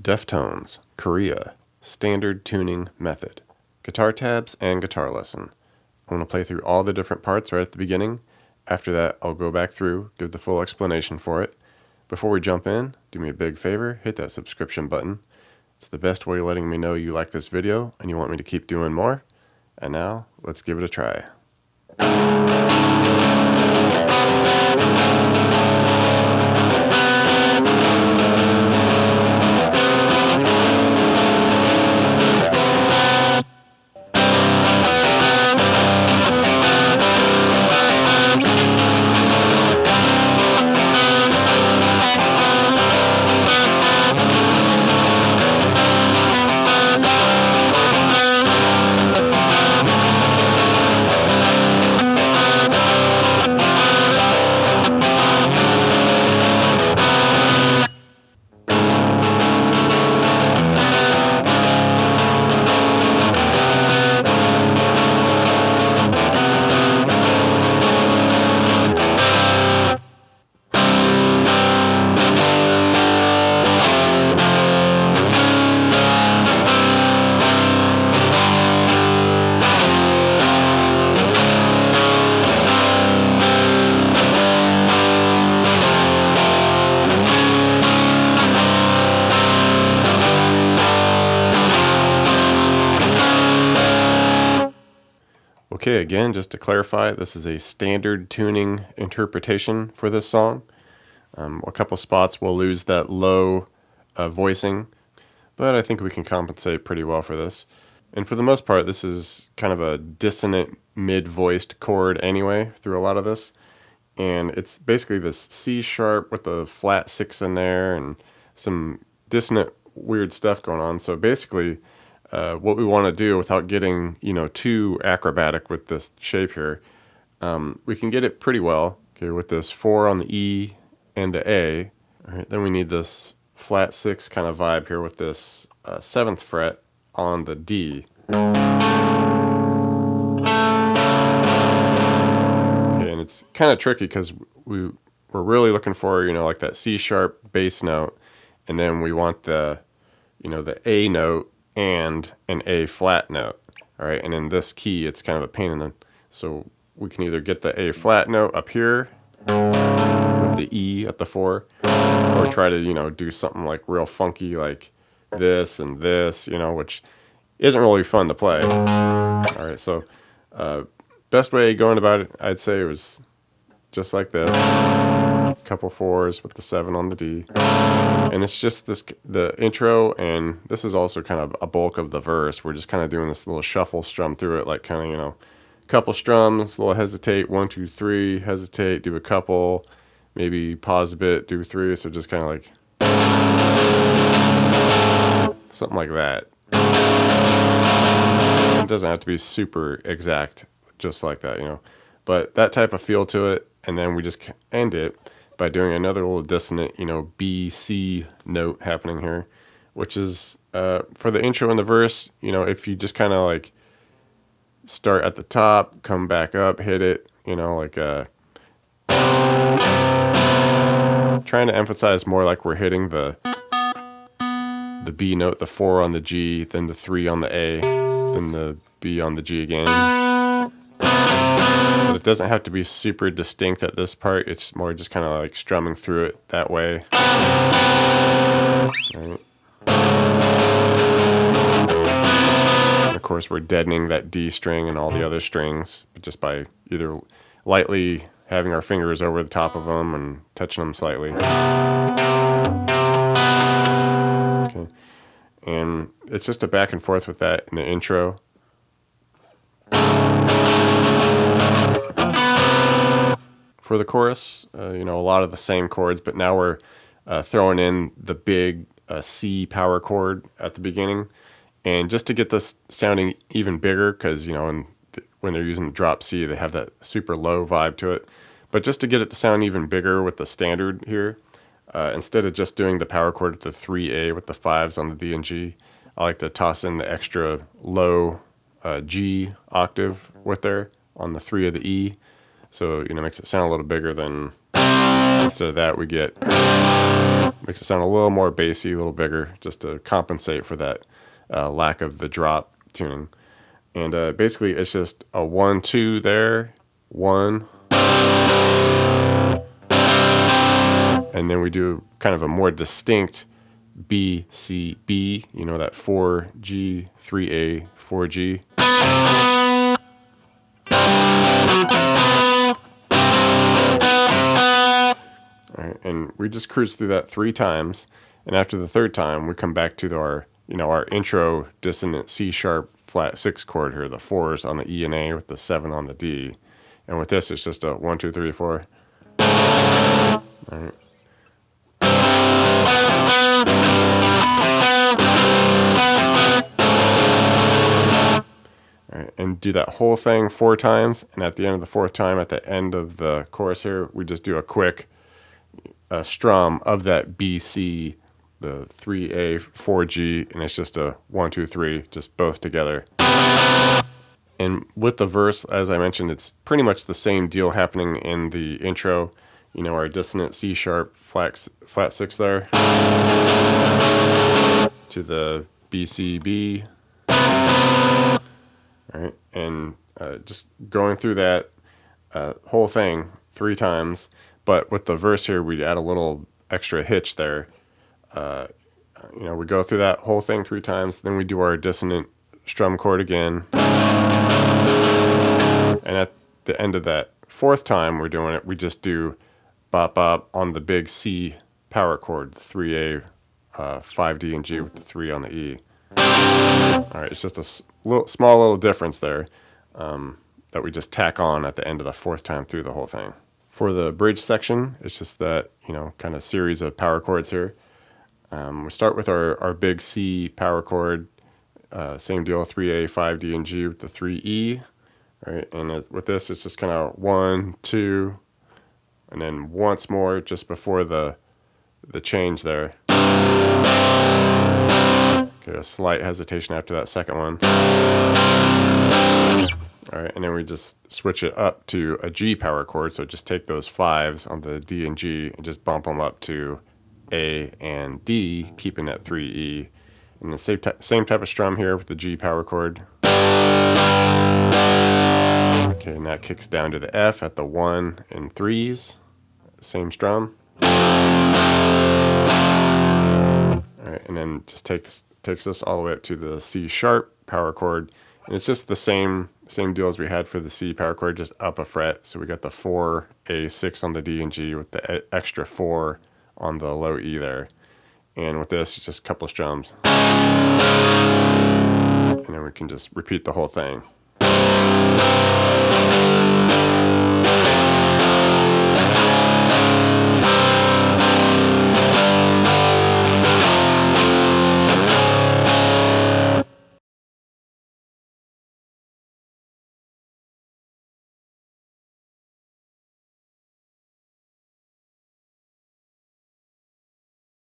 Deftones, Korea, Standard Tuning Method, Guitar Tabs and Guitar Lesson. I'm going to play through all the different parts right at the beginning. After that, I'll go back through, give the full explanation for it. Before we jump in, do me a big favor, hit that subscription button. It's the best way of letting me know you like this video and you want me to keep doing more. And now, let's give it a try. Okay, again, just to clarify, this is a standard tuning interpretation for this song. A couple spots we'll lose that low voicing, but I think we can compensate pretty well for this. And for the most part, this is kind of a dissonant mid-voiced chord anyway through a lot of this. And it's basically this C sharp with a flat 6 in there and some dissonant weird stuff going on. So basically, what we want to do without getting, too acrobatic with this shape here, we can get it pretty well. Okay, with this 4 on the E and the A. All right, then we need this flat 6 kind of vibe here with this 7th fret on the D. Okay, and it's kind of tricky because we're really looking for, like that C sharp bass note, and then we want the A note and an A flat note. All right, and in this key, it's kind of a pain in the. So we can either get the A flat note up here with the E at the 4, or try to do something like real funky like this and this, which isn't really fun to play. All right, so best way going about it, I'd say, was just like this. A couple 4s with the 7 on the D. And it's just the intro, and this is also kind of a bulk of the verse. We're just kind of doing this little shuffle strum through it, like kind of, couple strums, little hesitate, 1, 2, 3, hesitate, do a couple, maybe pause a bit, do 3. So just kind of like something like that. It doesn't have to be super exact, just like that, but that type of feel to it. And then we just end it by doing another little dissonant, B, C note happening here, which is for the intro and the verse, if you just kind of like start at the top, come back up, hit it, like trying to emphasize more like we're hitting the B note, the 4 on the G, then the 3 on the A, then the B on the G again. But it doesn't have to be super distinct at this part. It's more just kind of like strumming through it that way. Right. And of course, we're deadening that D string and all the other strings, but just by either lightly having our fingers over the top of them and touching them slightly. Okay. And it's just a back and forth with that in the intro. For the chorus, a lot of the same chords, but now we're throwing in the big C power chord at the beginning. And just to get this sounding even bigger, because, when they're using the drop C, they have that super low vibe to it. But just to get it to sound even bigger with the standard here, instead of just doing the power chord with the 3A with the 5s on the D and G, I like to toss in the extra low G octave with there on the 3 of the E. So, makes it sound a little bigger than, instead of that, we get Makes it sound a little more bassy, a little bigger, just to compensate for that lack of the drop tuning. And basically, it's just a 1-2 there, 1, and then we do kind of a more distinct B, C, B, you know, that 4G, 3A, 4G. All right, and we just cruise through that 3 times, and after the 3rd time, we come back to our, you know, our intro dissonant C sharp flat 6 chord here, the 4s on the E and A with the 7 on the D, and with this, it's just a 1, 2, 3, 4. All right. And do that whole thing 4 times, and at the end of the 4th time, at the end of the chorus here, we just do a quick strum of that B, C, the 3A, 4G, and it's just a 1, 2, 3, just both together. And with the verse, as I mentioned, it's pretty much the same deal happening in the intro. You know, our dissonant C sharp flat 6 there to the B, C, B. All right, and just going through that whole thing 3 times, but with the verse here, we add a little extra hitch there. You know, we go through that whole thing 3 times, then we do our dissonant strum chord again, and at the end of that 4th time we're doing it, we just do bop bop on the big C power chord, the 3A, 5D and G with the 3 on the E. All right, it's just a small little difference there that we just tack on at the end of the 4th time through the whole thing. For the bridge section, it's just that, you know, kind of series of power chords here. We start with our big C power chord, same deal, 3A, 5D, and G with the 3E. All right, and with this, it's just kind of 1, 2, and then once more just before the change there. Okay, a slight hesitation after that 2nd one. All right, and then we just switch it up to a G power chord. So just take those 5s on the D and G and just bump them up to A and D, keeping that 3E. And the same type of strum here with the G power chord. Okay, and that kicks down to the F at the 1 and 3s. Same strum. All right, and then just takes us all the way up to the C sharp power chord. And it's just the same deal as we had for the C power chord, just up a fret. So we got the 4A, 6 on the D and G with the extra 4 on the low E there. And with this, it's just a couple of strums. And then we can just repeat the whole thing.